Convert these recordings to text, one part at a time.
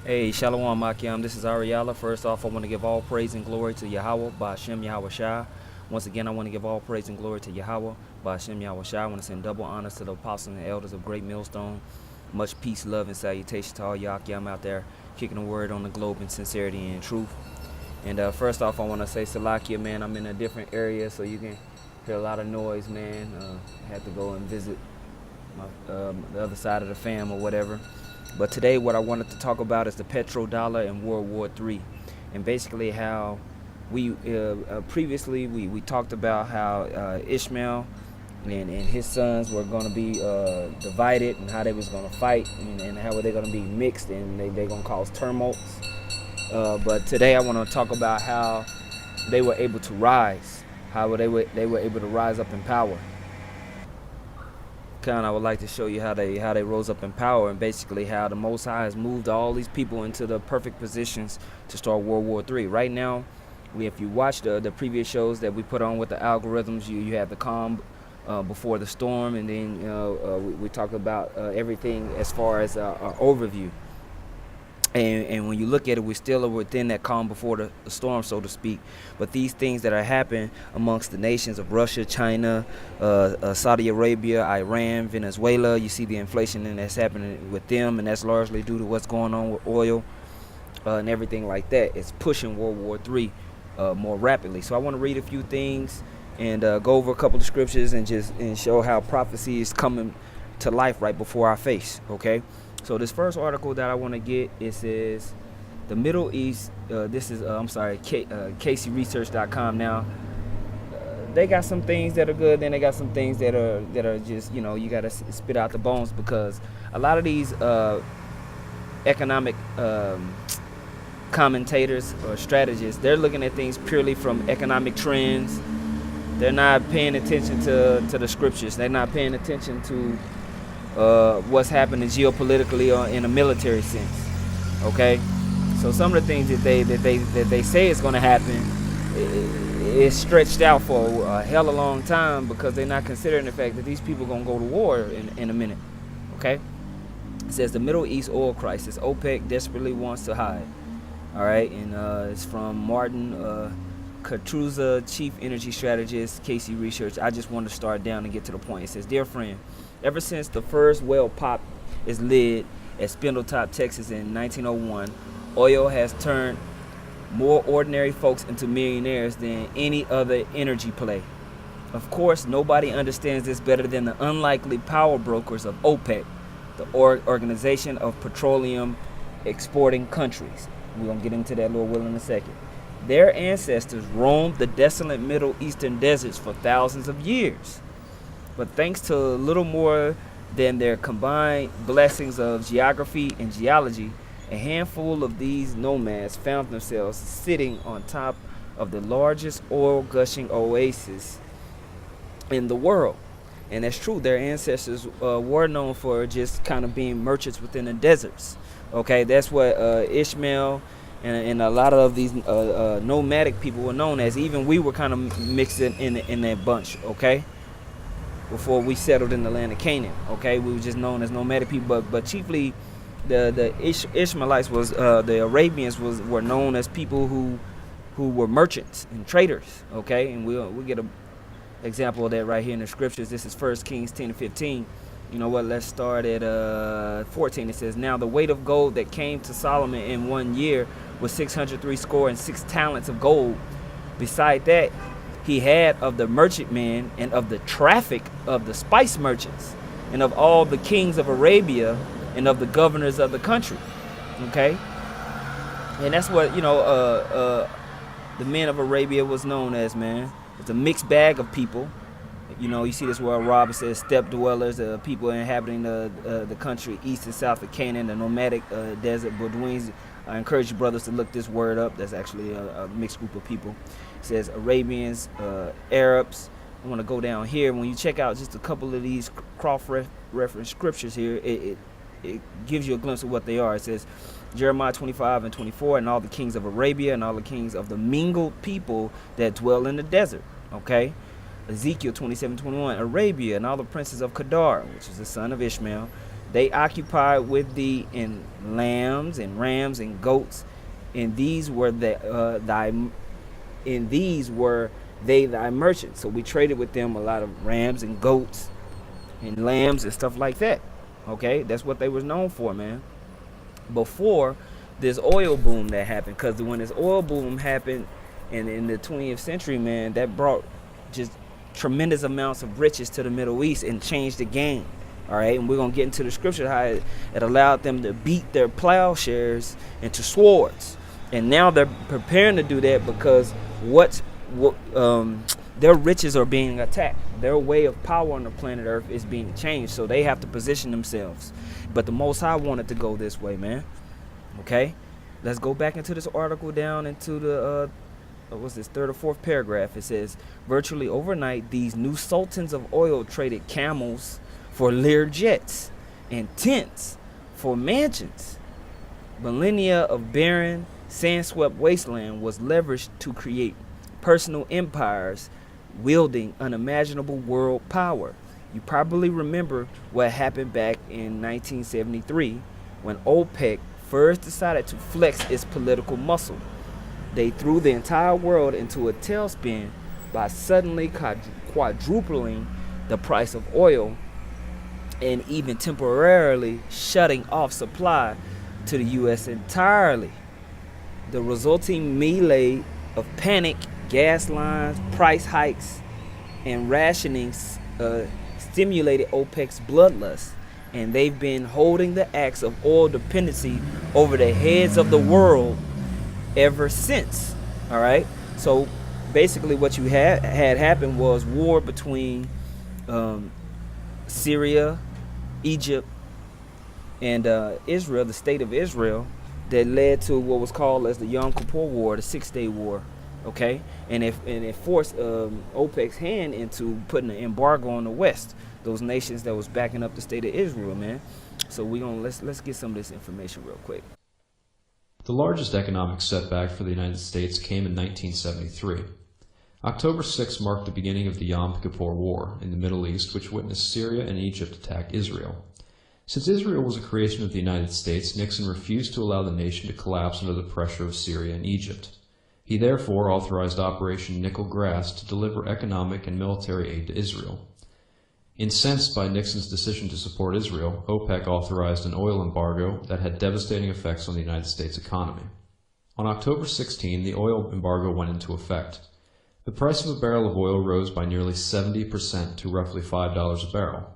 Hey, Shalom Akim. This is Ariala. First off, I want to give all praise and glory to Yahweh, Ba'ashem Yahweh Shai. Once again, I want to give all praise and glory to Yahweh, Ba'ashem Yahweh Shai. I want to send double honors to the apostles and elders of Great Millstone. Much peace, love, and salutation to all Yakim out there kicking the word on the globe in sincerity and truth. And first off, I want to say Salakia, man. I'm in a different area, so you can hear a lot of noise, man. Had to go and visit the other side of the fam or whatever. But today what I wanted to talk about is the petrodollar and World War III. And basically how we previously we talked about how Ishmael and his sons were going to be divided, and how they was going to fight, and how they're going to be mixed, and they're going to cause tumults. But today I want to talk about how they were able to rise, how they were able to rise up in power. I would like to show you how they rose up in power, and basically how the Most High has moved all these people into the perfect positions to start World War III. Right now, if you watch the previous shows that we put on with the algorithms, you have the calm before the storm, and then we talk about everything as far as an overview. And when you look at it, we're still within that calm before the storm, so to speak. But these things that are happening amongst the nations of Russia, China, Saudi Arabia, Iran, Venezuela, you see the inflation that's happening with them, and that's largely due to what's going on with oil and everything like that. It's pushing World War III more rapidly. So I want to read a few things and go over a couple of scriptures and show how prophecy is coming to life right before our face, okay? So this first article that I want to get, it says the Middle East. This is KCResearch.com. Now they got some things that are good, then they got some things that are just, you got to spit out the bones, because a lot of these economic commentators or strategists, they're looking at things purely from economic trends. They're not paying attention to the scriptures. They're not paying attention to what's happening geopolitically or in a military sense. Okay, so some of the things that they say is going to happen is stretched out for a hell of a long time, because they're not considering the fact that these people are going to go to war in a minute. Okay, it says the Middle East oil crisis, OPEC desperately wants to hide. All right, and it's from Martin Katruza, chief energy strategist, KC Research. I just want to start down and get to the point. It says, dear friend, ever since the first well popped its lid at Spindletop, Texas in 1901, oil has turned more ordinary folks into millionaires than any other energy play. Of course, nobody understands this better than the unlikely power brokers of OPEC, the Organization of Petroleum Exporting Countries. We're going to get into that a little while in a second. Their ancestors roamed the desolate Middle Eastern deserts for thousands of years. But thanks to little more than their combined blessings of geography and geology, a handful of these nomads found themselves sitting on top of the largest oil-gushing oasis in the world. And that's true. Their ancestors were known for just kind of being merchants within the deserts. Okay, that's what Ishmael and a lot of these nomadic people were known as. Even we were kind of mixed in that bunch, okay? Before we settled in the land of Canaan, okay? We were just known as nomadic people, but chiefly the Ishmaelites was, the Arabians were known as people who were merchants and traders, okay? And we'll get an example of that right here in the scriptures. This is 1 Kings 10 and 15. You know what, let's start at 14. It says, now the weight of gold that came to Solomon in 1 year was 636 talents of gold. Beside that, he had of the merchantmen and of the traffic of the spice merchants and of all the kings of Arabia and of the governors of the country. Okay? And that's what, the men of Arabia was known as, man. It's a mixed bag of people. You see this where Rob says steppe dwellers, people inhabiting the country east and south of Canaan, the nomadic desert Bedouins. I encourage you brothers to look this word up. That's actually a mixed group of people. It says Arabians, Arabs. I want to go down here. When you check out just a couple of these cross-reference scriptures here, it gives you a glimpse of what they are. It says Jeremiah 25 and 24, and all the kings of Arabia and all the kings of the mingled people that dwell in the desert. Okay? Ezekiel 27:21, Arabia and all the princes of Kedar, which is the son of Ishmael, They occupied with thee in lambs and rams and goats, and these were they thy merchants. So we traded with them a lot of rams and goats and lambs and stuff like that. Okay, that's what they was known for, man. Before this oil boom that happened, because when this oil boom happened in the 20th century, man, that brought just tremendous amounts of riches to the Middle East and changed the game. All right, and we're gonna get into the scripture how it allowed them to beat their plowshares into swords, and now they're preparing to do that because their riches are being attacked. Their way of power on the planet Earth is being changed, so they have to position themselves. But the Most High wanted to go this way, man. Okay, let's go back into this article down into the what's this, third or fourth paragraph. It says, virtually overnight, these new sultans of oil traded camels for Lear jets and tents for mansions. Millennia of barren, sand-swept wasteland was leveraged to create personal empires wielding unimaginable world power. You probably remember what happened back in 1973 when OPEC first decided to flex its political muscle. They threw the entire world into a tailspin by suddenly quadrupling the price of oil and even temporarily shutting off supply to the U.S. entirely. The resulting melee of panic, gas lines, price hikes, and rationing stimulated OPEC's bloodlust, and they've been holding the axe of oil dependency over the heads of the world ever since. All right, so basically what you had happened was war between Syria, Egypt, and Israel, the state of Israel, that led to what was called as the Yom Kippur War, the 6-Day War. Okay, and it forced OPEC's hand into putting an embargo on the West, those nations that was backing up the state of Israel, man. So let's get some of this information real quick. The largest economic setback for the United States came in 1973. October 6 marked the beginning of the Yom Kippur War in the Middle East, which witnessed Syria and Egypt attack Israel. Since Israel was a creation of the United States, Nixon refused to allow the nation to collapse under the pressure of Syria and Egypt. He therefore authorized Operation Nickel Grass to deliver economic and military aid to Israel. Incensed by Nixon's decision to support Israel, OPEC authorized an oil embargo that had devastating effects on the United States economy. On October 16, the oil embargo went into effect. The price of a barrel of oil rose by nearly 70% to roughly $5 a barrel.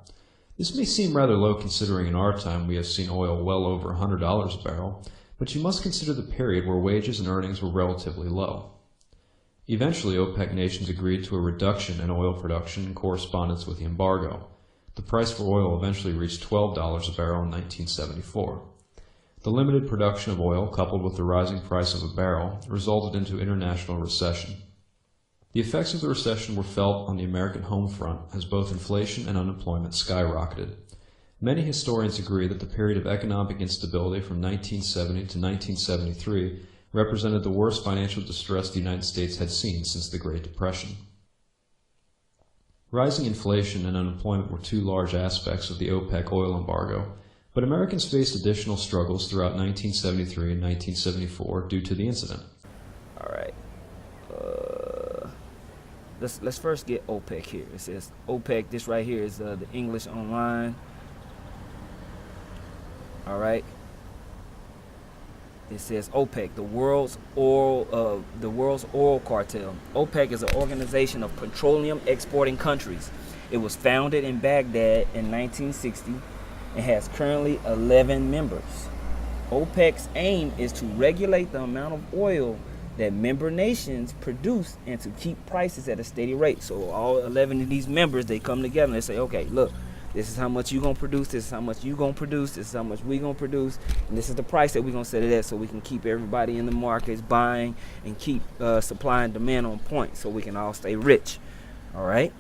This may seem rather low considering in our time we have seen oil well over $100 a barrel, but you must consider the period where wages and earnings were relatively low. Eventually, OPEC nations agreed to a reduction in oil production in correspondence with the embargo. The price for oil eventually reached $12 a barrel in 1974. The limited production of oil, coupled with the rising price of a barrel, resulted into international recession. The effects of the recession were felt on the American home front as both inflation and unemployment skyrocketed. Many historians agree that the period of economic instability from 1970 to 1973 represented the worst financial distress the United States had seen since the Great Depression. Rising inflation and unemployment were two large aspects of the OPEC oil embargo, but Americans faced additional struggles throughout 1973 and 1974 due to the incident. All right. Let's first get OPEC here. It says OPEC. This right here is the English online. All right. It says OPEC, the world's oil cartel. OPEC is an organization of petroleum exporting countries. It was founded in Baghdad in 1960 and has currently 11 members. OPEC's aim is to regulate the amount of oil that member nations produce and to keep prices at a steady rate. So all 11 of these members, they come together and they say, okay, look, this is how much you're going to produce, this is how much you're going to produce, this is how much we're going to produce, and this is the price that we're going to set it at so we can keep everybody in the markets buying and keep supply and demand on point so we can all stay rich. All right?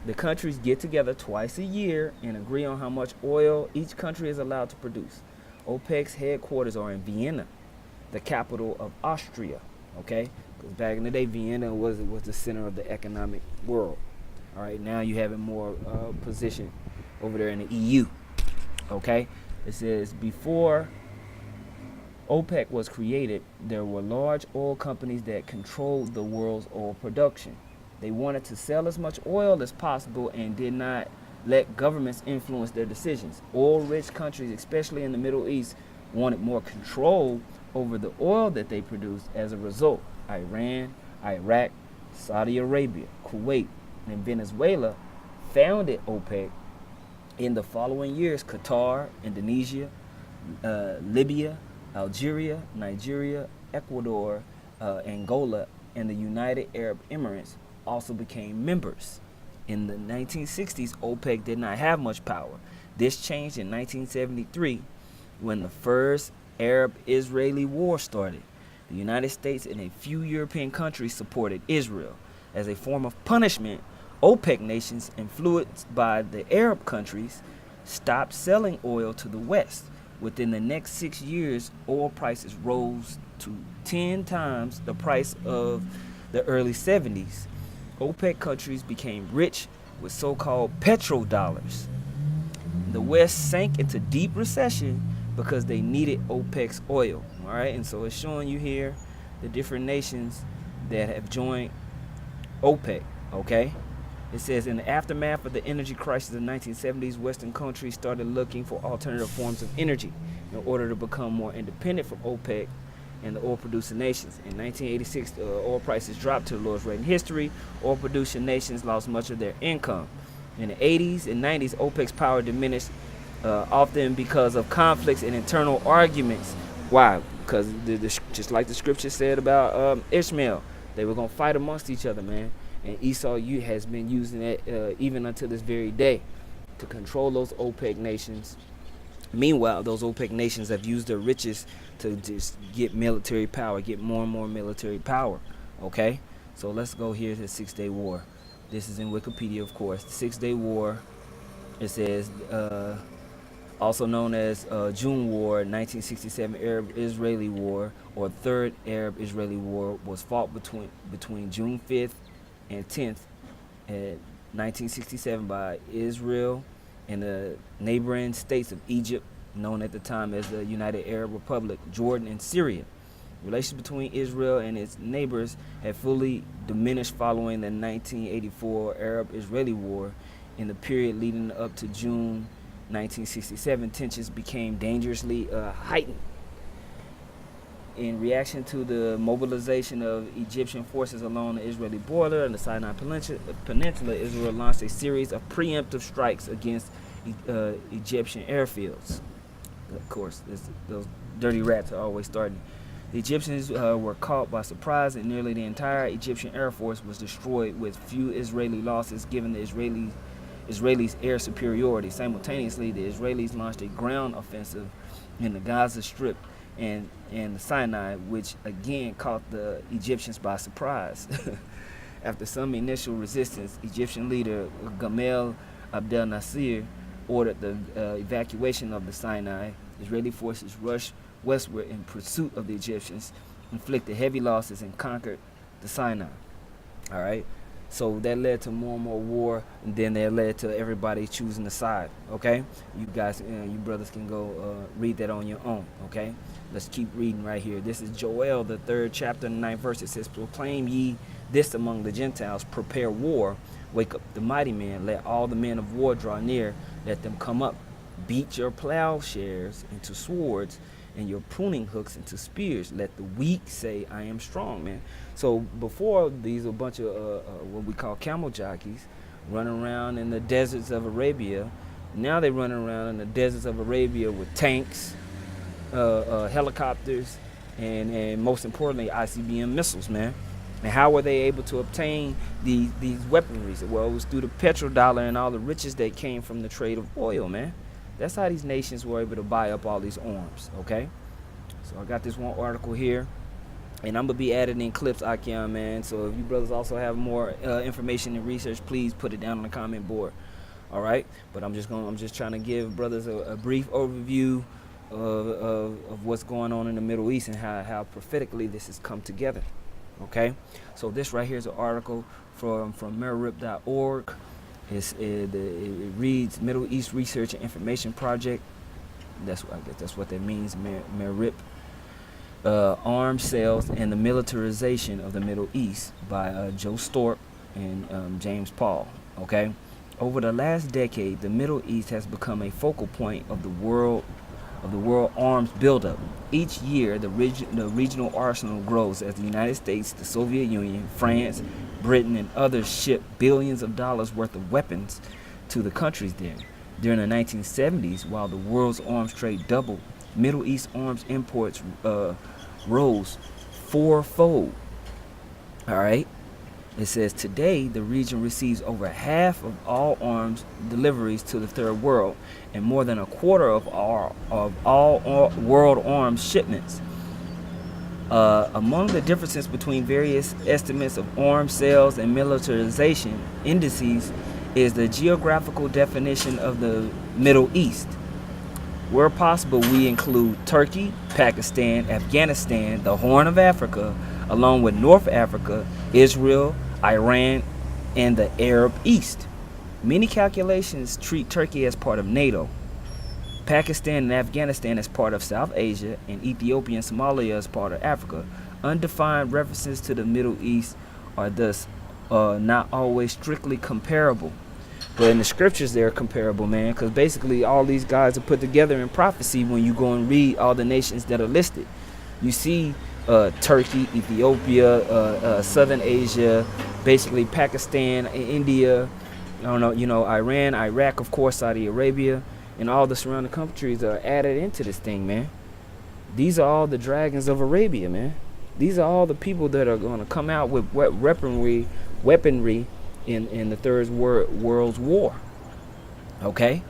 The countries get together twice a year and agree on how much oil each country is allowed to produce. OPEC's headquarters are in Vienna, the capital of Austria. Okay? Because back in the day, Vienna was the center of the economic world. All right? Now you have it more positioned over there in the EU. Okay, It says, before OPEC was created, there were large oil companies that controlled the world's oil production. They wanted to sell as much oil as possible and did not let governments influence their decisions. Oil-rich countries, especially in the Middle East, wanted more control over the oil that they produced. As a result, Iran, Iraq, Saudi Arabia, Kuwait, and Venezuela founded OPEC. In the following years, Qatar, Indonesia, Libya, Algeria, Nigeria, Ecuador, Angola, and the United Arab Emirates also became members. In the 1960s, OPEC did not have much power. This changed in 1973 when the first Arab-Israeli war started. The United States and a few European countries supported Israel. As a form of punishment, OPEC nations, influenced by the Arab countries, stopped selling oil to the West. Within the next 6 years, oil prices rose to 10 times the price of the early 70s. OPEC countries became rich with so-called petrodollars. The West sank into deep recession because they needed OPEC's oil. All right, and so it's showing you here the different nations that have joined OPEC. Okay. It says, in the aftermath of the energy crisis of the 1970s, Western countries started looking for alternative forms of energy in order to become more independent from OPEC and the oil-producing nations. In 1986, oil prices dropped to the lowest rate in history. Oil-producing nations lost much of their income. In the 80s and 90s, OPEC's power diminished, often because of conflicts and internal arguments. Why? Because just like the scripture said about Ishmael, they were going to fight amongst each other, man. And Esau has been using it even until this very day to control those OPEC nations. Meanwhile, those OPEC nations have used their riches to just get military power, get more and more military power. Okay? So let's go here to the 6-Day War. This is in Wikipedia, of course. The 6-Day War, it says, also known as June War, 1967 Arab-Israeli War, or Third Arab-Israeli War, was fought between June 5th and 10th, 1967, by Israel and the neighboring states of Egypt, known at the time as the United Arab Republic, Jordan, and Syria. Relations between Israel and its neighbors had fully diminished following the 1984 Arab-Israeli War. In the period leading up to June 1967, tensions became dangerously heightened. In reaction to the mobilization of Egyptian forces along the Israeli border and the Sinai Peninsula, Israel launched a series of preemptive strikes against Egyptian airfields. Of course, those dirty rats are always starting. The Egyptians were caught by surprise, and nearly the entire Egyptian Air Force was destroyed with few Israeli losses, given the Israelis' air superiority. Simultaneously, the Israelis launched a ground offensive in the Gaza Strip and the Sinai, which again caught the Egyptians by surprise. After some initial resistance, Egyptian leader Gamal Abdel Nasser ordered the evacuation of the Sinai. Israeli forces rushed westward in pursuit of the Egyptians, inflicted heavy losses, and conquered the Sinai. All right. So that led to more and more war, and then that led to everybody choosing a side. Okay, you guys, you brothers can go read that on your own. Okay, let's keep reading right here. This is Joel, the 3rd chapter, 9th verse. It says, "Proclaim ye this among the Gentiles: prepare war. Wake up the mighty men. Let all the men of war draw near. Let them come up. Beat your plowshares into swords, and your pruning hooks into spears. Let the weak say, I am strong," man. So before, these are a bunch of what we call camel jockeys running around in the deserts of Arabia. Now they run around in the deserts of Arabia with tanks, helicopters, and most importantly, ICBM missiles, man. And how were they able to obtain these weaponries? Well, it was through the petrodollar and all the riches that came from the trade of oil, man. That's how these nations were able to buy up all these arms, okay? So I got this one article here, and I'm going to be adding in clips, Akian, man. So if you brothers also have more information and research, please put it down on the comment board, all right? But I'm just trying to give brothers a brief overview of what's going on in the Middle East and how prophetically this has come together, okay? So this right here is an article from mirrorrip.org. It reads Middle East Research and Information Project. I guess that's what that means. Merip. Arms Sales and the Militarization of the Middle East by Joe Storp and James Paul. Okay, over the last decade, the Middle East has become a focal point of the world arms buildup. Each year, the regional arsenal grows as the United States, the Soviet Union, France, Britain, and others ship billions of dollars worth of weapons to the countries there. During the 1970s, while the world's arms trade doubled, Middle East arms imports rose fourfold. All right. It says today the region receives over half of all arms deliveries to the third world and more than a quarter of all world arms shipments. Among the differences between various estimates of arms sales and militarization indices is the geographical definition of the Middle East. Where possible, we include Turkey, Pakistan, Afghanistan, the Horn of Africa, along with North Africa, Israel, Iran, and the Arab East. Many calculations treat Turkey as part of NATO, Pakistan and Afghanistan as part of South Asia, and Ethiopia and Somalia as part of Africa. Undefined references to the Middle East are thus not always strictly comparable. But in the scriptures, they're comparable, man, because basically all these guys are put together in prophecy when you go and read all the nations that are listed. You see Turkey, Ethiopia, Southern Asia, basically Pakistan, India, Iran, Iraq, of course, Saudi Arabia, and all the surrounding countries are added into this thing, man. These are all the dragons of Arabia, man. These are all the people that are going to come out with weaponry in the Third World War. Okay,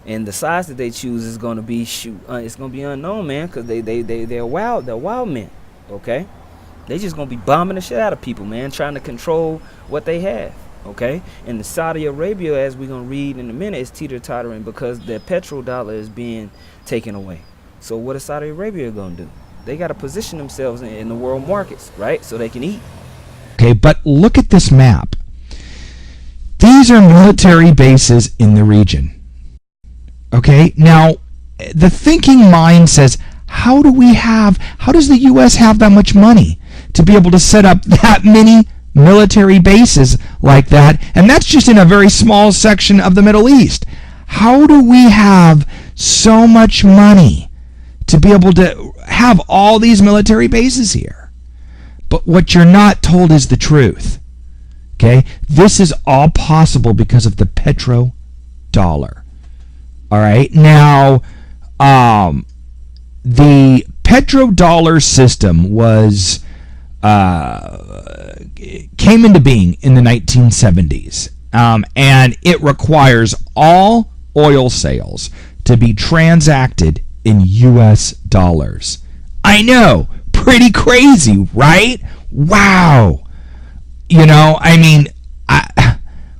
and the size that they choose is going to be it's going to be unknown, man, because they're wild men. Okay, they just going to be bombing the shit out of people, man, trying to control what they have. Okay, and the Saudi Arabia, as we're going to read in a minute, is teeter-tottering because the petrodollar is being taken away. So what is Saudi Arabia going to do? They got to position themselves in the world markets, right, so they can eat. Okay, but look at this map. These are military bases in the region. Okay, now the thinking mind says, how does the U.S. have that much money to be able to set up that many military bases like that? And that's just in a very small section of the Middle East. How do we have so much money to be able to have all these military bases here? But what you're not told is the truth. Okay, this is all possible because of the petrodollar. All right, now the petrodollar system was came into being in the 1970s, and it requires all oil sales to be transacted in U.S. dollars. I know, pretty crazy, right? Wow. You know, I mean,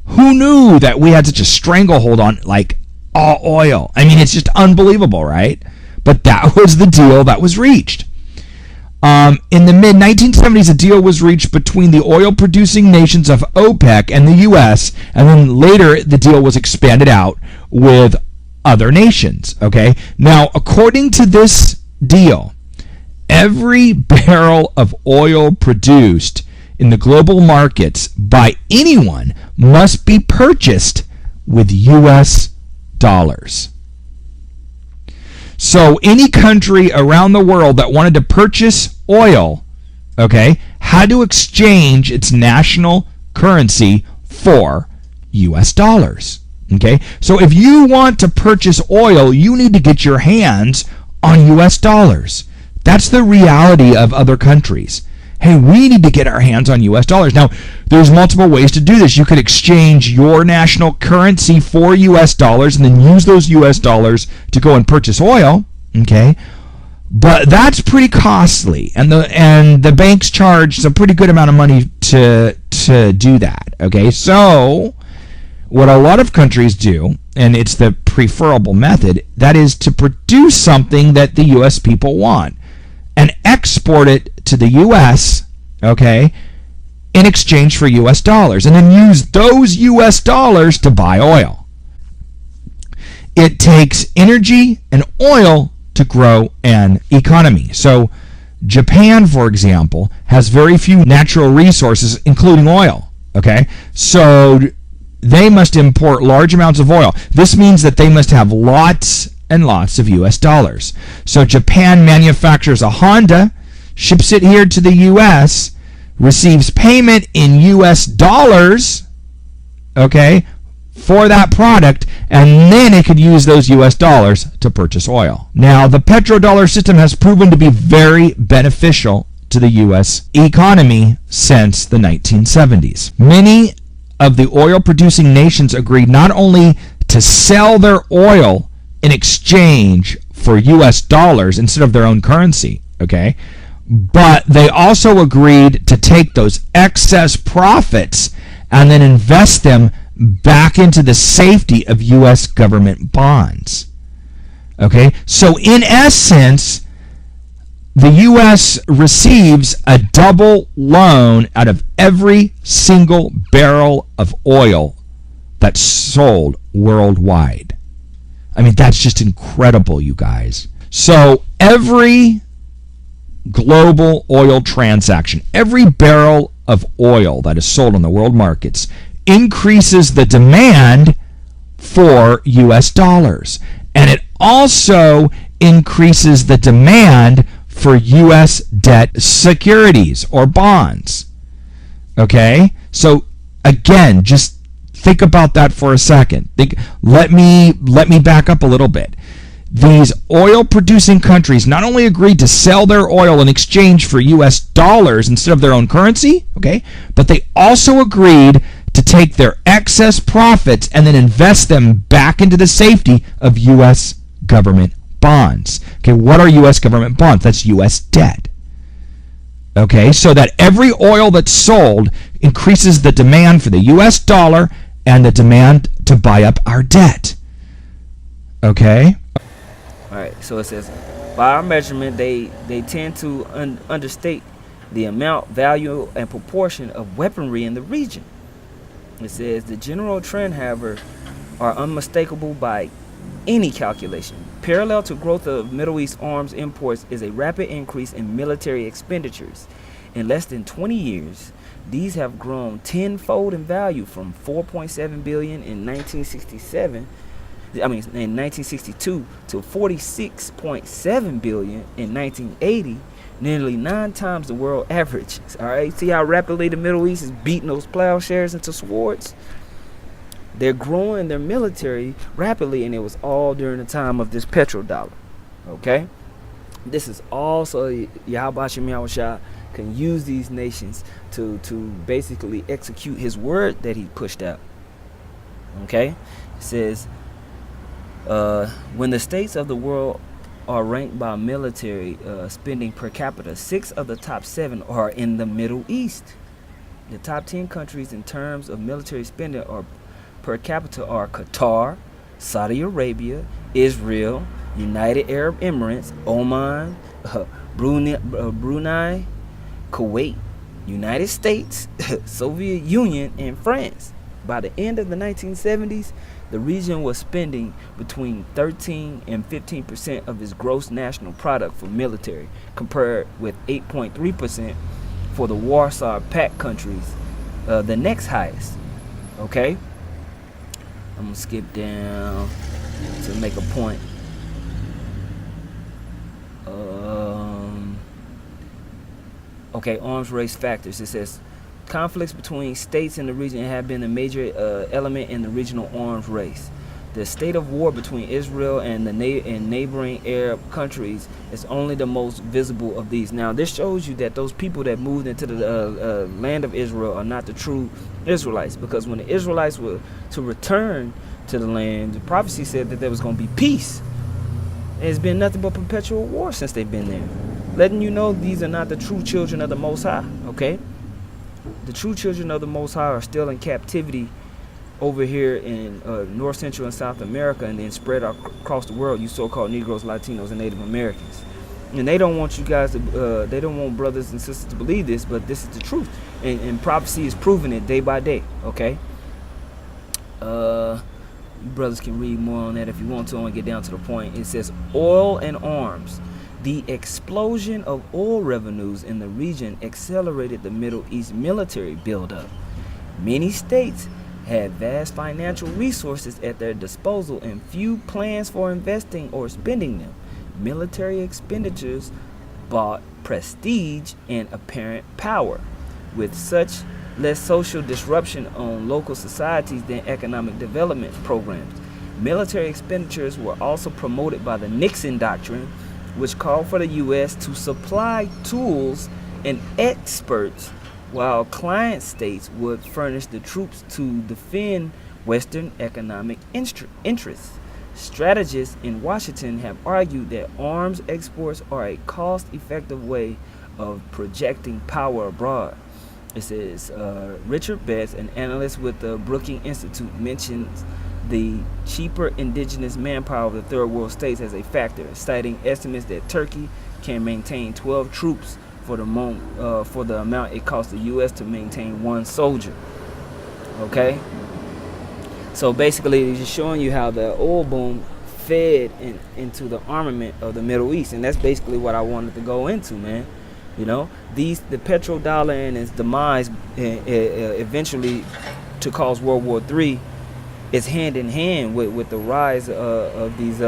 who knew that we had such a stranglehold on, like, all oil? I mean, it's just unbelievable, right? But that was the deal that was reached. In the mid-1970s, a deal was reached between the oil-producing nations of OPEC and the U.S., and then later the deal was expanded out with other nations, okay? Now, according to this deal, every barrel of oil produced in the global markets by anyone must be purchased with U.S. dollars. So any country around the world that wanted to purchase oil, okay, had to exchange its national currency for U.S. dollars. Okay, so if you want to purchase oil, you need to get your hands on U.S. dollars. That's the reality of other countries. Hey, we need to get our hands on U.S. dollars. Now, there's multiple ways to do this. You could exchange your national currency for U.S. dollars and then use those U.S. dollars to go and purchase oil, okay? But that's pretty costly, and the banks charge a pretty good amount of money to do that, okay? So what a lot of countries do, and it's the preferable method, that is to produce something that the U.S. people want and export it to the U.S., okay, in exchange for U.S. dollars, and then use those U.S. dollars to buy oil. it takes energy and oil to grow an economy. So Japan, for example, has very few natural resources, including oil. Okay, so they must import large amounts of oil. This means that they must have lots and lots of US dollars. So Japan manufactures a Honda, ships it here to the US, receives payment in US dollars, okay, for that product, and then it could use those US dollars to purchase oil. Now, the petrodollar system has proven to be very beneficial to the US economy since the 1970s. Many of the oil-producing nations agreed not only to sell their oil in exchange for US dollars instead of their own currency, okay, but they also agreed to take those excess profits and then invest them back into the safety of US government bonds. Okay, so in essence, the US receives a double loan out of every single barrel of oil that's sold worldwide. I mean, that's just incredible, you guys. So every global oil transaction, every barrel of oil that is sold on the world markets increases the demand for US dollars. And it also increases the demand for US debt securities or bonds. Okay? So again, just think about that for a second. Let me back up a little bit. These oil producing countries not only agreed to sell their oil in exchange for US dollars instead of their own currency, okay, but they also agreed to take their excess profits and then invest them back into the safety of US government bonds. Okay, what are US government bonds? That's US debt. Okay, so that every oil that's sold increases the demand for the US dollar and the demand to buy up our debt. Okay? All right, so it says, by our measurement, they tend to understate the amount, value, and proportion of weaponry in the region. It says the general trend, however, are unmistakable by any calculation. Parallel to growth of Middle East arms imports is a rapid increase in military expenditures. In less than 20 years, these have grown tenfold in value from 4.7 billion in 1962 to 46.7 billion in 1980, nearly 9 times the world average. All right, see how rapidly the Middle East is beating those plowshares into swords? They're growing their military rapidly, and it was all during the time of this petrodollar. Okay, this is also Yahweh Shah can use these nations to basically execute his word that he pushed out. Okay, it says when the states of the world are ranked by military spending per capita, 6 of the top 7 are in the Middle East. The top 10 countries in terms of military spending are per capita are Qatar, Saudi Arabia, Israel, United Arab Emirates, Oman, Brunei, Kuwait, United States, Soviet Union, and France. By the end of the 1970s, the region was spending between 13 and 15% of its gross national product for military, compared with 8.3% for the Warsaw Pact countries, the next highest. Okay? I'm going to skip down to make a point. Okay, arms race factors. It says conflicts between states in the region have been a major element in the regional arms race. The state of war between Israel and the neighboring Arab countries is only the most visible of these. Now, this shows you that those people that moved into the land of Israel are not the true Israelites, because when the Israelites were to return to the land, the prophecy said that there was going to be peace. It's been nothing but perpetual war since they've been there, letting you know these are not the true children of the Most High. Okay, the true children of the Most High are still in captivity over here in North, Central, and South America, and then spread across the world, you so-called Negroes, Latinos, and Native Americans. And they don't want you guys to, they don't want brothers and sisters to believe this, but this is the truth. And prophecy is proving it day by day, okay? You brothers can read more on that if you want to and get down to the point. It says oil and arms. The explosion of oil revenues in the region accelerated the Middle East military buildup. Many states had vast financial resources at their disposal and few plans for investing or spending them. Military expenditures bought prestige and apparent power. With such less social disruption on local societies than economic development programs. Military expenditures were also promoted by the Nixon Doctrine, which called for the U.S. to supply tools and experts, while client states would furnish the troops to defend Western economic interests. Strategists in Washington have argued that arms exports are a cost-effective way of projecting power abroad. It says Richard Betts, an analyst with the Brookings Institute, mentions the cheaper indigenous manpower of the third world states as a factor, citing estimates that Turkey can maintain 12 troops for the amount it costs the U.S. to maintain one soldier. Okay? So basically, it's just showing you how the oil boom fed into the armament of the Middle East, and that's basically what I wanted to go into, man. You know, the petrodollar and its demise eventually to cause World War III is hand in hand with the rise of these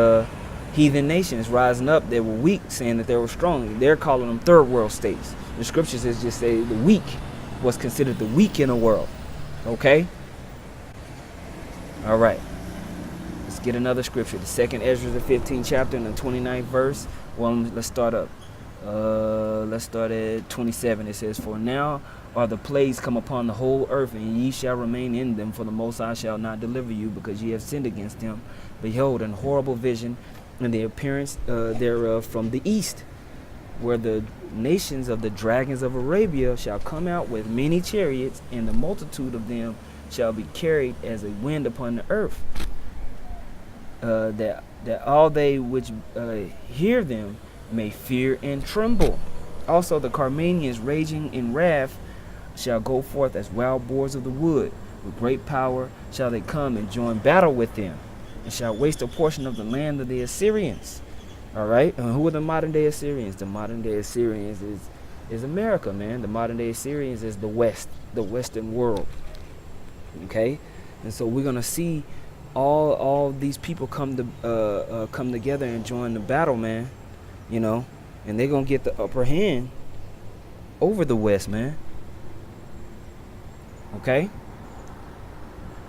heathen nations rising up. They were weak, saying that they were strong. They're calling them third world states. The scriptures is just say the weak was considered the weak in the world. Okay? All right. Let's get another scripture. The second Ezra, the 15th chapter and the 29th verse. Well, let's start up. Let's start at 27. It says, "For now are the plagues come upon the whole earth, and ye shall remain in them, for the Most High shall not deliver you, because ye have sinned against him. Behold, an horrible vision, and the appearance thereof from the east, where the nations of the dragons of Arabia shall come out with many chariots, and the multitude of them shall be carried as a wind upon the earth. That all they which hear them may fear and tremble. Also the Carmanians raging in wrath shall go forth as wild boars of the wood. With great power shall they come and join battle with them, and shall waste a portion of the land of the Assyrians." All right. And who are the modern day Assyrians? The modern day Assyrians is America, man. The modern day Assyrians is the West, the Western world. Okay. And so we're gonna see all these people come together and join the battle, man. You know, and they're gonna get the upper hand over the West, man. Okay?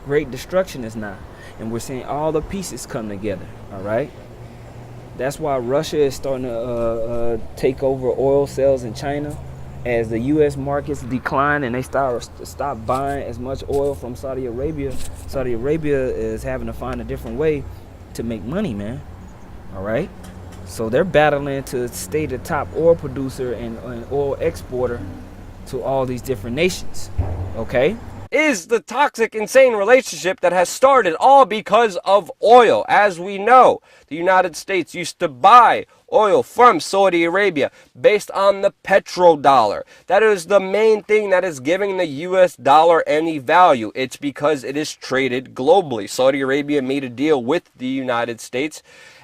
Great destruction is nigh. And we're seeing all the pieces come together. All right? That's why Russia is starting to take over oil sales in China. As the U.S. markets decline and they stop buying as much oil from Saudi Arabia, Saudi Arabia is having to find a different way to make money, man. All right? So they're battling to stay the top oil producer and oil exporter to all these different nations. Okay? Is the toxic, insane relationship that has started all because of oil. As we know, the United States used to buy oil from Saudi Arabia based on the petrodollar. That is the main thing that is giving the US dollar any value. It's because it is traded globally. Saudi Arabia made a deal with the United States,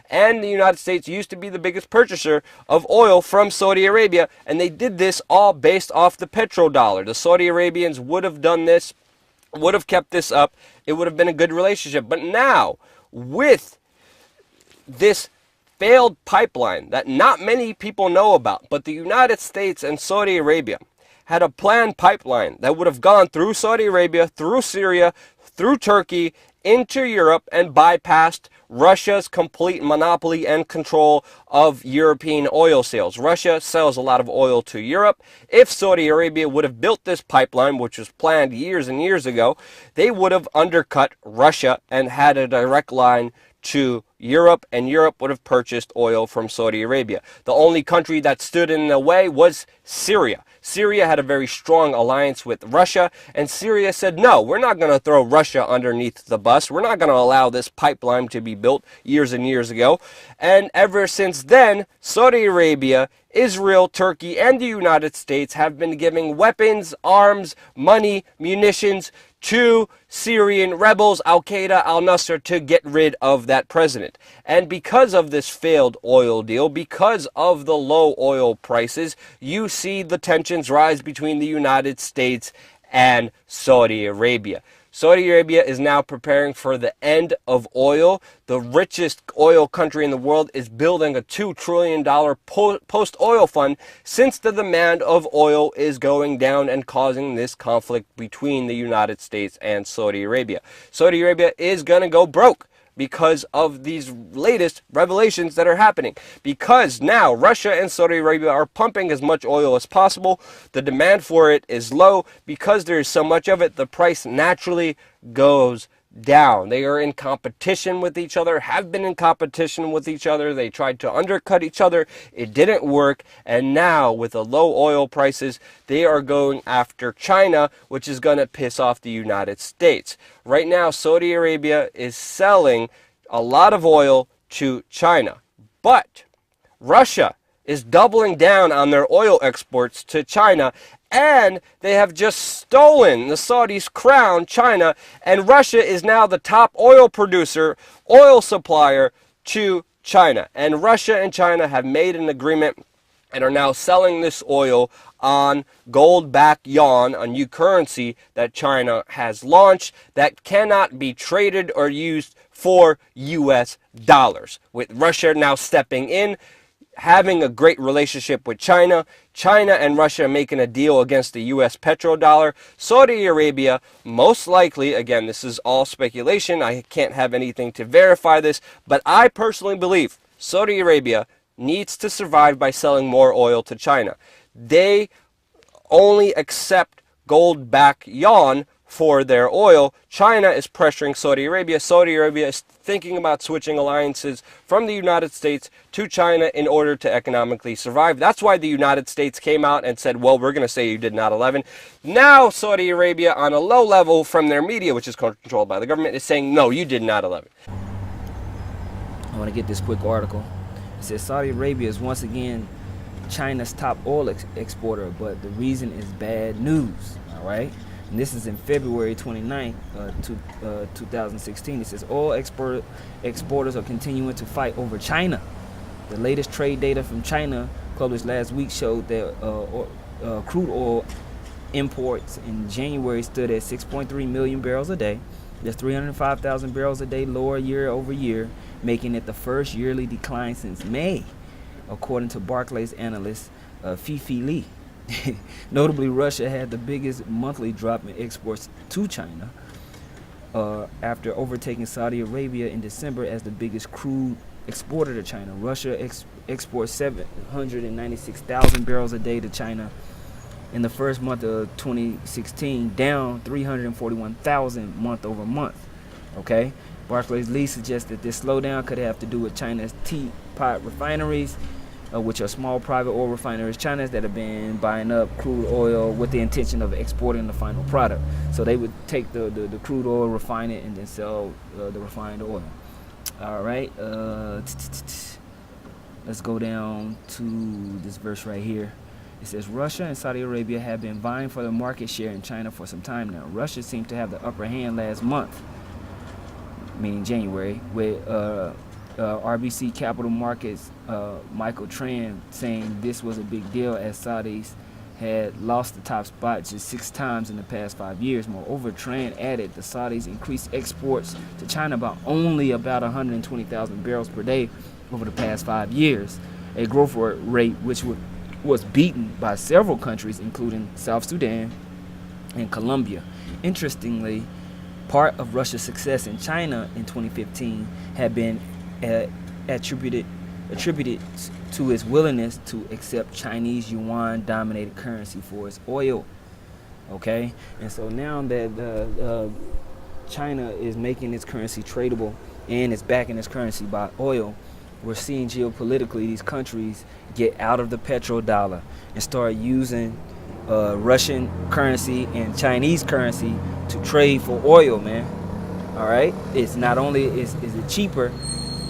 and the United States used to be the biggest purchaser of oil from Saudi Arabia, and they did this all based off the petrodollar. The Saudi Arabians would have done this, would have kept this up. It would have been a good relationship. But now, with this failed pipeline that not many people know about, but the United States and Saudi Arabia had a planned pipeline that would have gone through Saudi Arabia, through Syria, through Turkey, into Europe, and bypassed Russia's complete monopoly and control of European oil sales. Russia sells a lot of oil to Europe. If Saudi Arabia would have built this pipeline, which was planned years and years ago, they would have undercut Russia and had a direct line to Europe, and Europe would have purchased oil from Saudi Arabia. The only country that stood in the way was Syria. Syria had a very strong alliance with Russia, and Syria said, no, we're not going to throw Russia underneath the bus. We're not going to allow this pipeline to be built years and years ago. And ever since then, Saudi Arabia, Israel, Turkey, and the United States have been giving weapons, arms, money, munitions to Syrian rebels, Al-Qaeda, al-Nusra, to get rid of that president. And because of this failed oil deal, because of the low oil prices, you see the tensions rise between the United States and Saudi Arabia. Saudi Arabia is now preparing for the end of oil. The richest oil country in the world is building a $2 trillion post-oil fund since the demand of oil is going down and causing this conflict between the United States and Saudi Arabia. Saudi Arabia is going to go broke because of these latest revelations that are happening. Because now Russia and Saudi Arabia are pumping as much oil as possible. The demand for it is low. Because there is so much of it, the price naturally goes down. They are in competition with each other, have been in competition with each other. They tried to undercut each other. It didn't work. And now with the low oil prices, they are going after China, which is going to piss off the United States. Right now, Saudi Arabia is selling a lot of oil to China. But Russia is doubling down on their oil exports to China, and they have just stolen the Saudis' crown, China, and Russia is now the top oil producer, oil supplier to China. And Russia and China have made an agreement and are now selling this oil on gold-backed yuan, a new currency that China has launched that cannot be traded or used for US dollars. With Russia now stepping in, having a great relationship with China, China and Russia making a deal against the US petrodollar. Saudi Arabia, most likely, again, this is all speculation, I can't have anything to verify this, but I personally believe Saudi Arabia needs to survive by selling more oil to China. They only accept gold-backed yuan for their oil. China is pressuring Saudi Arabia. Saudi Arabia is thinking about switching alliances from the United States to China in order to economically survive. That's why the United States came out and said, well, we're going to say you did 9/11. Now Saudi Arabia, on a low level from their media, which is controlled by the government, is saying, no, you did 9/11. I want to get this quick article. It says Saudi Arabia is once again China's top oil exporter, but the reason is bad news. All right. And this is in February 29th, 2016. It says oil exporters are continuing to fight over China. The latest trade data from China published last week showed that crude oil imports in January stood at 6.3 million barrels a day. That's 305,000 barrels a day lower year over year, making it the first yearly decline since May, according to Barclays analyst Fifi Lee. Notably, Russia had the biggest monthly drop in exports to China after overtaking Saudi Arabia in December as the biggest crude exporter to China. Russia exports 796,000 barrels a day to China in the first month of 2016, down 341,000 month over month. Okay, Barclays Lee suggests that this slowdown could have to do with China's teapot refineries, which are small private oil refineries, China's that have been buying up crude oil with the intention of exporting the final product. So they would take the crude oil, refine it, and then sell the refined oil. All right, let's go down to this verse right here. It says Russia and Saudi Arabia have been vying for the market share in China for some time now. Russia seemed to have the upper hand last month, meaning January, with RBC Capital Markets Michael Tran saying this was a big deal as Saudis had lost the top spot just 6 times in the past 5 years. Moreover, Tran added the Saudis increased exports to China by only about 120,000 barrels per day over the past 5 years, a growth rate which was beaten by several countries, including South Sudan and Colombia. Interestingly, part of Russia's success in China in 2015 had been attributed to its willingness to accept Chinese yuan-dominated currency for its oil. Okay, and so now that China is making its currency tradable and it's backing its currency by oil, we're seeing geopolitically these countries get out of the petrodollar and start using Russian currency and Chinese currency to trade for oil, man. All right, it's not only is it cheaper,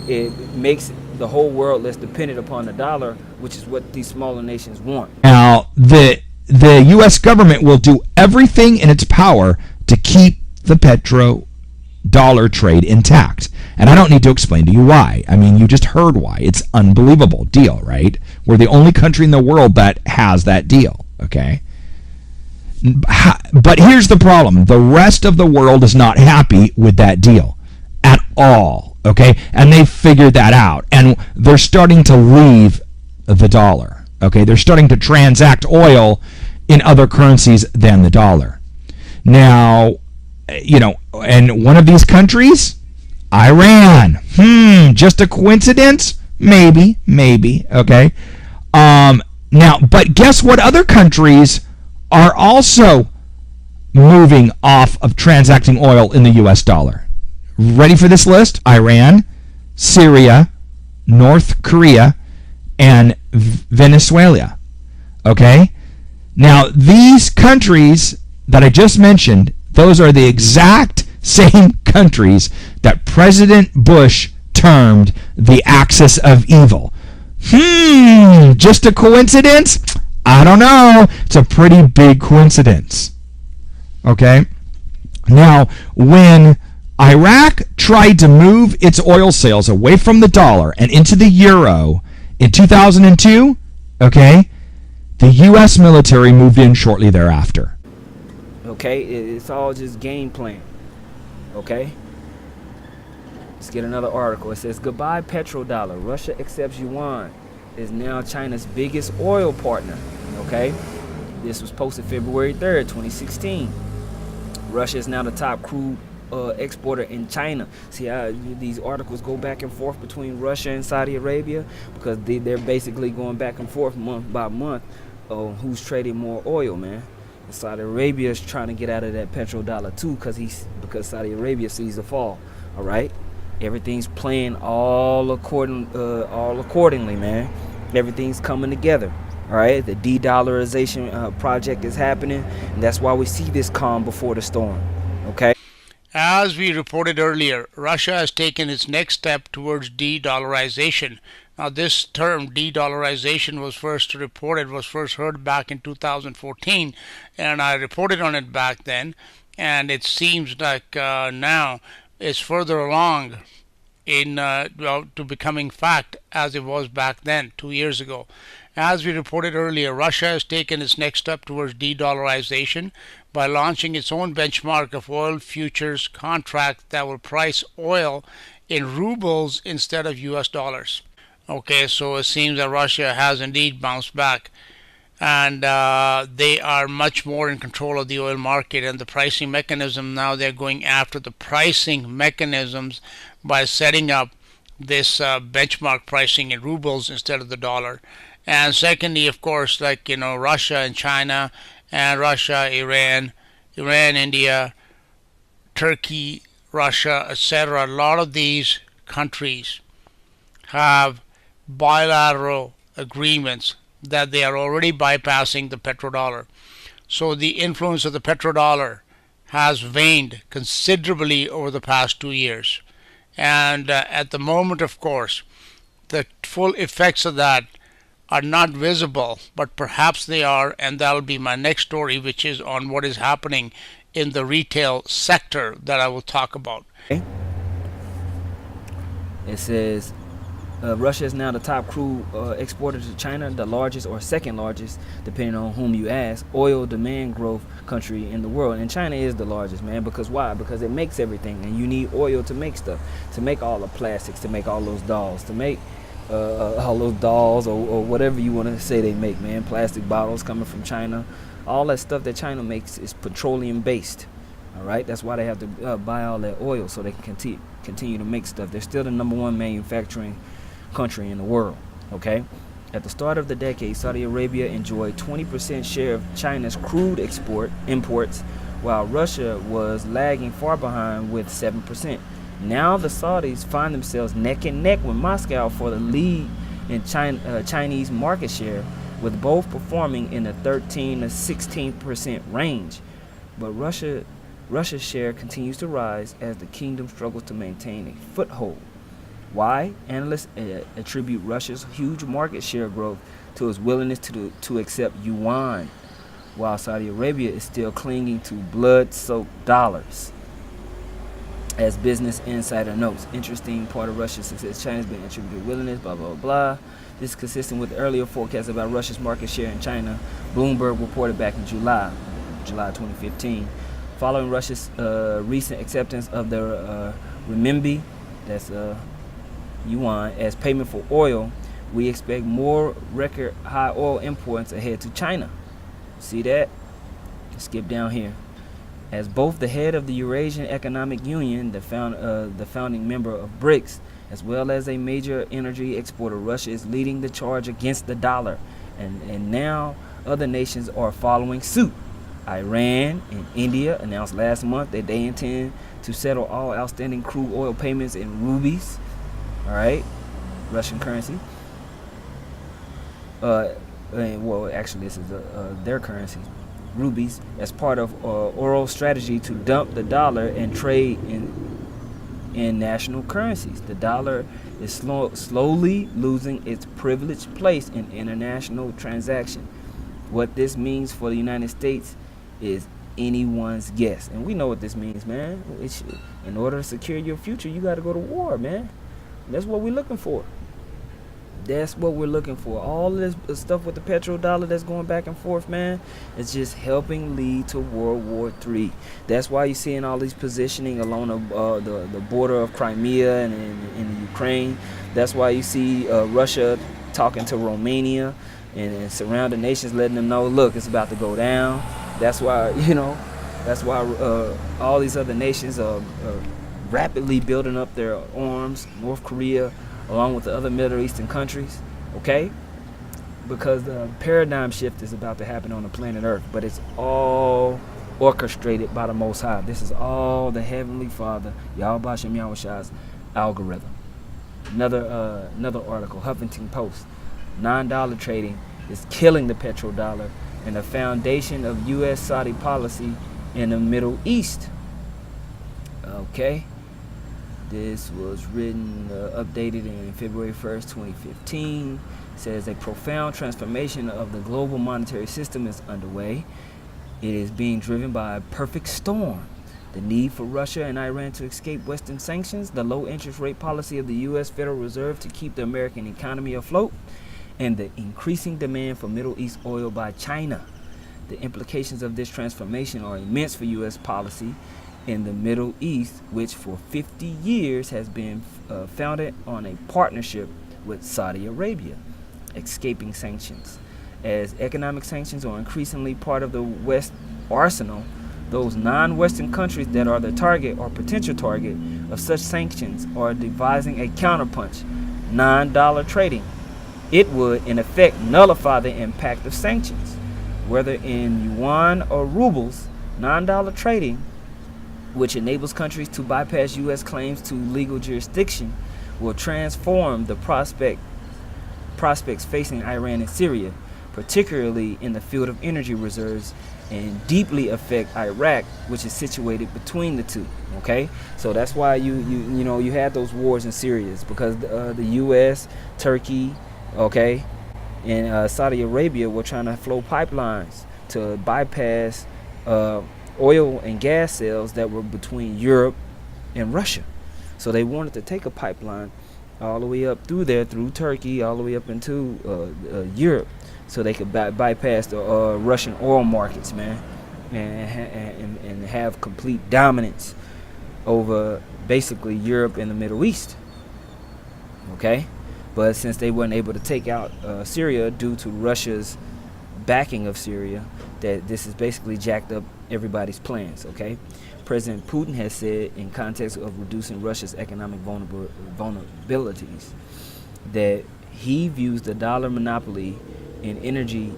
it makes the whole world less dependent upon the dollar, which is what these smaller nations want. Now, the U.S. government will do everything in its power to keep the petrodollar trade intact. And I don't need to explain to you why. I mean, you just heard why. It's unbelievable deal, right? We're the only country in the world that has that deal, okay? But here's the problem. The rest of the world is not happy with that deal at all, okay? And they figured that out. And they're starting to leave the dollar, okay? They're starting to transact oil in other currencies than the dollar. Now, and one of these countries, Iran. Just a coincidence? Maybe, okay? Now, but guess what other countries are also moving off of transacting oil in the US dollar? Ready for this list? Iran, Syria, North Korea, and Venezuela. Okay? Now, these countries that I just mentioned, those are the exact same countries that President Bush termed the axis of evil. Just a coincidence? I don't know. It's a pretty big coincidence. Okay? Now, when Iraq tried to move its oil sales away from the dollar and into the euro in 2002, okay, the U.S. military moved in shortly thereafter. Okay, it's all just game plan. Okay? Let's get another article. It says, goodbye petrodollar. Russia accepts yuan. Is now China's biggest oil partner. Okay? This was posted February 3rd, 2016. Russia is now the top crude exporter in China. See how these articles go back and forth between Russia and Saudi Arabia? Because they're basically going back and forth month by month on who's trading more oil, man. And Saudi Arabia is trying to get out of that petrodollar too, because Saudi Arabia sees the fall. All right, everything's playing all accordingly, man. Everything's coming together. All right, the de-dollarization project is happening, and that's why we see this calm before the storm. Okay. As we reported earlier, Russia has taken its next step towards de-dollarization. Now, this term de-dollarization was first heard back in 2014, and I reported on it back then, and it seems like now it's further along in to becoming fact as it was back then, 2 years ago. As we reported earlier, Russia has taken its next step towards de-dollarization by launching its own benchmark of oil futures contract that will price oil in rubles instead of US dollars. Okay, so it seems that Russia has indeed bounced back, and they are much more in control of the oil market and the pricing mechanism. Now they're going after the pricing mechanisms by setting up this benchmark pricing in rubles instead of the dollar. And secondly, of course, like, Russia and China, and Russia, Iran, India, Turkey, Russia, etc. A lot of these countries have bilateral agreements that they are already bypassing the petrodollar. So the influence of the petrodollar has waned considerably over the past 2 years. And at the moment, of course, the full effects of that are not visible, but perhaps they are, and that'll be my next story, which is on what is happening in the retail sector that I will talk about. Okay. It says Russia is now the top crude exporter to China, the largest or second largest, depending on whom you ask, oil demand growth country in the world. And China is the largest, man, because why? Because it makes everything, and you need oil to make stuff, to make all the plastics, to make all those dolls, to make all those dolls or whatever you want to say they make, man. Plastic bottles coming from China. All that stuff that China makes is petroleum based. All right, that's why they have to buy all that oil so they can continue to make stuff. They're still the #1 manufacturing country in the world. Okay, at the start of the decade, Saudi Arabia enjoyed 20% share of China's crude imports, while Russia was lagging far behind with 7%. Now the Saudis find themselves neck and neck with Moscow for the lead in Chinese market share, with both performing in the 13 to 16% range. But Russia's share continues to rise as the kingdom struggles to maintain a foothold. Why? Analysts attribute Russia's huge market share growth to its willingness to accept yuan, while Saudi Arabia is still clinging to blood-soaked dollars. As Business Insider notes, interesting part of Russia's success, China's been attributed willingness, blah, blah, blah. This is consistent with earlier forecasts about Russia's market share in China. Bloomberg reported back in July 2015. Following Russia's recent acceptance of the renminbi, that's yuan, as payment for oil, we expect more record high oil imports ahead to China. See that? Skip down here. As both the head of the Eurasian Economic Union, the founding member of BRICS, as well as a major energy exporter, Russia is leading the charge against the dollar, and now other nations are following suit. Iran and India announced last month that they intend to settle all outstanding crude oil payments in rupees, all right, Russian currency. Well, actually, this is their currency, rupees, as part of oral strategy to dump the dollar and trade in national currencies. The dollar is slowly losing its privileged place in international transaction. What this means for the United States is anyone's guess, and we know what this means, man. In order to secure your future, you got to go to war, man. That's what we're looking for. That's what we're looking for. All this stuff with the petrodollar that's going back and forth, man, it's just helping lead to World War III. That's why you're seeing all these positioning along the border of Crimea and in Ukraine. That's why you see Russia talking to Romania and surrounding nations, letting them know, look, it's about to go down. That's why, all these other nations are rapidly building up their arms. North Korea, along with the other Middle Eastern countries, okay? Because the paradigm shift is about to happen on the planet Earth, but it's all orchestrated by the Most High. This is all the Heavenly Father, Yahweh Shem Yahushai's algorithm. Another article, Huffington Post. $9 trading is killing the petrodollar and the foundation of U.S. Saudi policy in the Middle East. Okay. This was written, updated in February 1st, 2015. It says a profound transformation of the global monetary system is underway. It is being driven by a perfect storm. The need for Russia and Iran to escape Western sanctions, the low interest rate policy of the U.S. Federal Reserve to keep the American economy afloat, and the increasing demand for Middle East oil by China. The implications of this transformation are immense for U.S. policy in the Middle East, which for 50 years has been founded on a partnership with Saudi Arabia, escaping sanctions. As economic sanctions are increasingly part of the West arsenal, those non-Western countries that are the target or potential target of such sanctions are devising a counterpunch, $9 trading. It would, in effect, nullify the impact of sanctions. Whether in yuan or rubles, $9 trading, which enables countries to bypass U.S. claims to legal jurisdiction, will transform the prospects facing Iran and Syria, particularly in the field of energy reserves, and deeply affect Iraq, which is situated between the two. Okay, so that's why you had those wars in Syria, because the U.S., Turkey, okay, and Saudi Arabia were trying to flow pipelines to bypass oil and gas sales that were between Europe and Russia. So they wanted to take a pipeline all the way up through there, through Turkey, all the way up into Europe, so they could bypass the Russian oil markets, man, and have complete dominance over basically Europe and the Middle East. Okay, but since they weren't able to take out Syria due to Russia's backing of Syria, that this has basically jacked up everybody's plans. Okay, President Putin has said, in context of reducing Russia's economic vulnerabilities, that he views the dollar monopoly in energy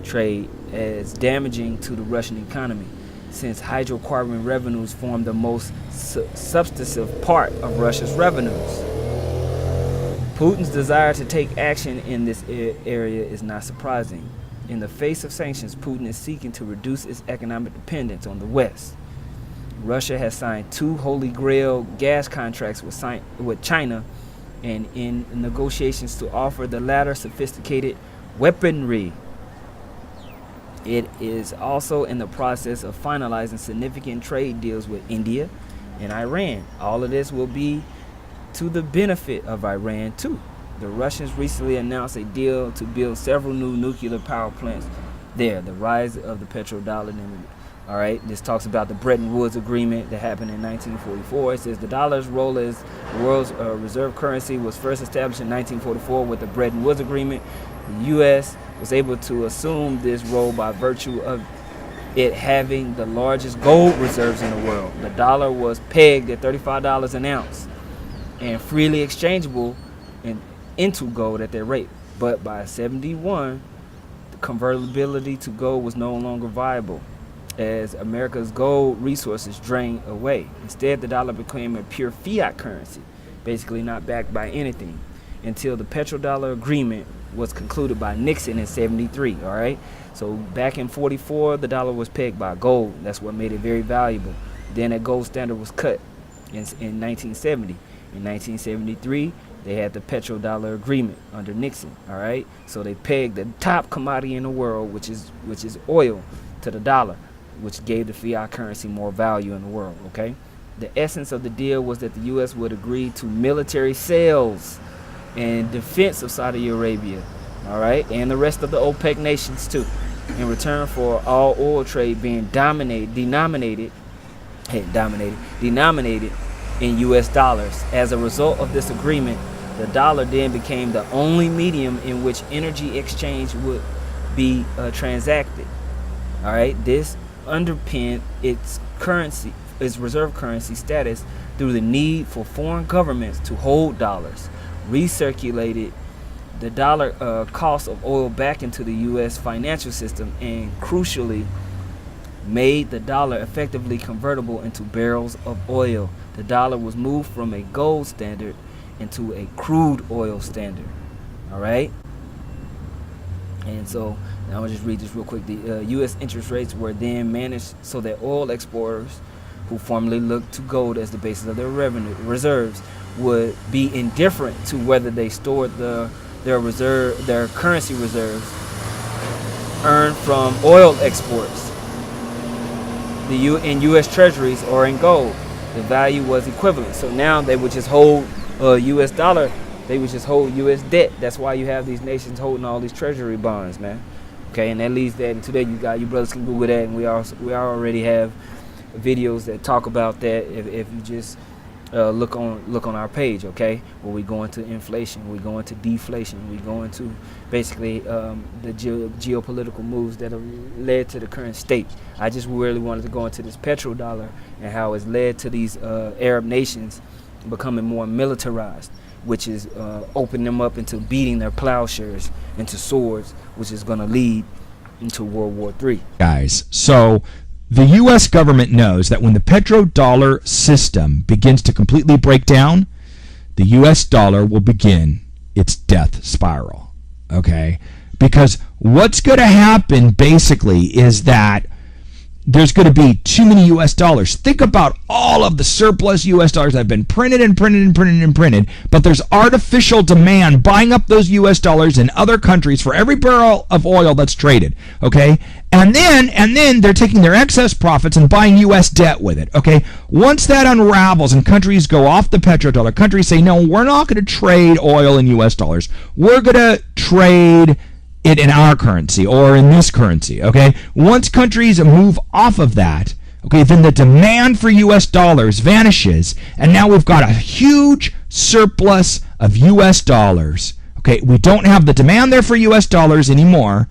trade as damaging to the Russian economy, since hydrocarbon revenues form the most substantive part of Russia's revenues. Putin's desire to take action in this area is not surprising. In the face of sanctions, Putin is seeking to reduce its economic dependence on the West. Russia has signed 2 Holy Grail gas contracts with China, and in negotiations to offer the latter sophisticated weaponry. It is also in the process of finalizing significant trade deals with India, and Iran. All of this will be to the benefit of Iran too. The Russians recently announced a deal to build several new nuclear power plants there. The rise of the petrodollar. All right, this talks about the Bretton Woods Agreement that happened in 1944. It says the dollar's role as the world's reserve currency was first established in 1944 with the Bretton Woods Agreement. The U.S. was able to assume this role by virtue of it having the largest gold reserves in the world. The dollar was pegged at $35 an ounce and freely exchangeable into gold at that rate. But by 71, the convertibility to gold was no longer viable as America's gold resources drained away. Instead, the dollar became a pure fiat currency, basically not backed by anything, until the petrodollar agreement was concluded by Nixon in 73. All right, so back in 44, the dollar was pegged by gold. That's what made it very valuable. Then that gold standard was cut in 1970. In 1973, they had the petrodollar agreement under Nixon. All right, so they pegged the top commodity in the world, which is oil, to the dollar, which gave the fiat currency more value in the world. Okay, the essence of the deal was that the U.S. would agree to military sales and defense of Saudi Arabia, all right, and the rest of the OPEC nations too, in return for all oil trade being denominated in U.S. dollars. As a result of this agreement, the dollar then became the only medium in which energy exchange would be transacted. All right, this underpinned its reserve currency status through the need for foreign governments to hold dollars, recirculated the dollar cost of oil back into the U.S. financial system, and crucially made the dollar effectively convertible into barrels of oil. The dollar was moved from a gold standard into a crude oil standard. All right, and so now I'm gonna just read this real quick. The U.S. interest rates were then managed so that oil exporters, who formerly looked to gold as the basis of their reserves, would be indifferent to whether they stored their currency reserves earned from oil exports in U.S. treasuries or in gold. The value was equivalent. So now they would just hold U.S. dollar. They would just hold U.S. debt. That's why you have these nations holding all these treasury bonds, man. Okay, and that leads that. And today you brothers can Google that, and we already have videos that talk about that. If you just look on our page, okay, where we go into inflation, we go into deflation, we go into basically the geopolitical moves that have led to the current state. I just really wanted to go into this petrodollar and how it's led to these Arab nations becoming more militarized, which is opening them up into beating their plowshares into swords, which is going to lead into World War III. Guys, so the U.S. government knows that when the petrodollar system begins to completely break down, the U.S. dollar will begin its death spiral, okay? Because what's going to happen basically is that there's going to be too many U.S. dollars. Think about all of the surplus U.S. dollars that have been printed and printed and printed and printed, but there's artificial demand buying up those U.S. dollars in other countries for every barrel of oil that's traded, okay? And then they're taking their excess profits and buying U.S. debt with it, okay? Once that unravels and countries go off the petrodollar, countries say, no, we're not going to trade oil in U.S. dollars. We're going to trade it in our currency or in this currency, okay? Once countries move off of that, okay, then the demand for U.S. dollars vanishes, and now we've got a huge surplus of U.S. dollars, okay? We don't have the demand there for U.S. dollars anymore,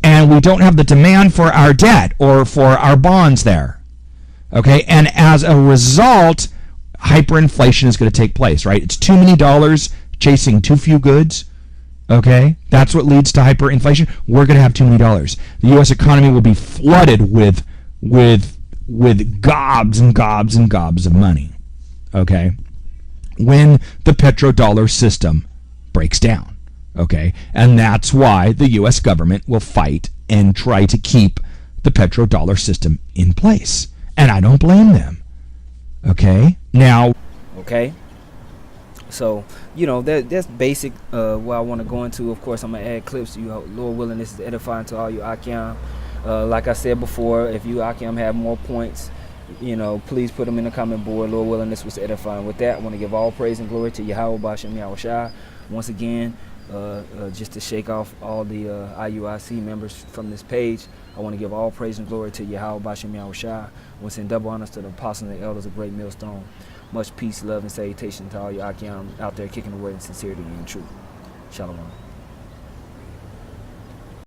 and we don't have the demand for our debt or for our bonds there, okay? And as a result, hyperinflation is going to take place, right? It's too many dollars chasing too few goods. Okay, that's what leads to hyperinflation. We're going to have too many dollars. The U.S. economy will be flooded with gobs and gobs and gobs of money. Okay, when the petrodollar system breaks down. Okay, and that's why the U.S. government will fight and try to keep the petrodollar system in place. And I don't blame them. Okay, now. Okay. So, you know, that's basic what I want to go into. Of course, I'm going to add clips to you. Lord willing, this is edifying to all you Akim. Like I said before, if you Akim have more points you know, please put them in the comment board. Lord willing, this was edifying. With that, I want to give all praise and glory to Yahweh Bashem Yahushua. Once again, just to shake off all the IUIC members from this page, I want to give all praise and glory to Yahweh Bashem Yahushua. Once in double honors to the apostles and the elders of Great Millstone. Much peace, love, and salutation to all your Akiam out there kicking the word in sincerity and truth. Shalom.